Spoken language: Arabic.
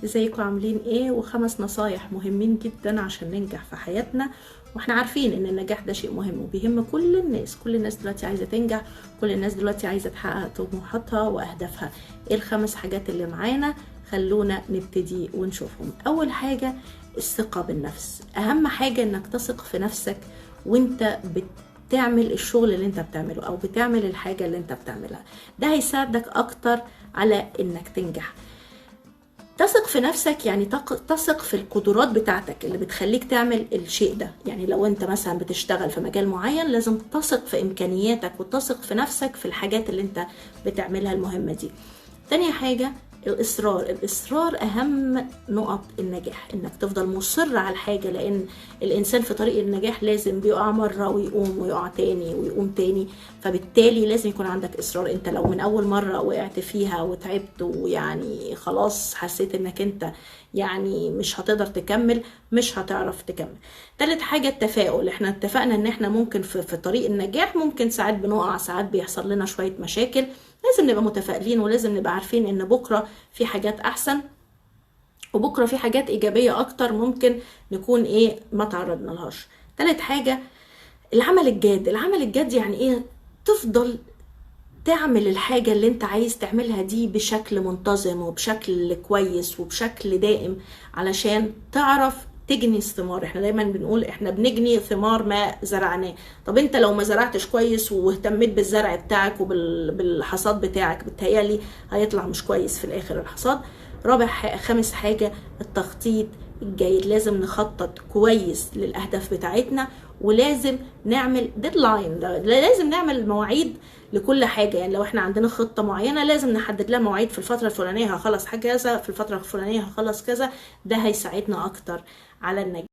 ازيكم عاملين ايه؟ وخمس نصايح مهمين جدا عشان ننجح في حياتنا. واحنا عارفين ان النجاح ده شيء مهم وبيهم كل الناس دلوقتي عايزة تنجح، كل الناس دلوقتي عايزة تحقق طموحاتها واهدافها. ايه الخمس حاجات اللي معانا؟ خلونا نبتدي ونشوفهم. اول حاجة الثقة بالنفس. اهم حاجة انك تثق في نفسك وانت بتعمل الشغل اللي انت بتعمله او بتعمل الحاجة اللي انت بتعملها. ده هيساعدك اكتر على انك تنجح. تثق في نفسك يعني تثق في القدرات بتاعتك اللي بتخليك تعمل الشيء ده. يعني لو انت مثلا بتشتغل في مجال معين لازم تثق في امكانياتك وتثق في نفسك في الحاجات اللي انت بتعملها المهمة دي. تاني حاجة الإصرار أهم نقط النجاح، إنك تفضل مصر على الحاجة، لأن الإنسان في طريق النجاح لازم بيقع مرة ويقوم ويقع تاني ويقوم تاني، فبالتالي لازم يكون عندك إصرار. أنت لو من أول مرة وقعت فيها وتعبت ويعني خلاص حسيت إنك أنت يعني مش هتقدر تكمل، مش هتعرف تكمل. تالت حاجة التفاؤل. احنا اتفقنا ان احنا ممكن في طريق النجاح ممكن ساعات بنقع، ساعات بيحصل لنا شوية مشاكل، لازم نبقى متفائلين ولازم نبقى عارفين ان بكرة في حاجات احسن وبكرة في حاجات ايجابية اكتر ممكن نكون ما تعرضنا لهاش. تالت حاجة العمل الجاد. العمل الجاد يعني تفضل تعمل الحاجة اللي انت عايز تعملها دي بشكل منتظم وبشكل كويس وبشكل دائم علشان تعرف تجني ثمار. احنا دايما بنقول احنا بنجني ثمار ما زرعناه. طب انت لو ما زرعتش كويس واهتميت بالزرع بتاعك وبالحصاد بتاعك، بتهيالي هيطلع مش كويس في الاخر الحصاد. خامس حاجة التخطيط الجيد. لازم نخطط كويس للأهداف بتاعتنا ولازم نعمل ديدلاين، لازم نعمل مواعيد لكل حاجة. يعني لو احنا عندنا خطة معينة لازم نحدد لها مواعيد، في الفترة الفلانية هخلص حاجة كذا، في الفترة الفلانية هخلص كذا. ده هيساعدنا أكتر على النجاح.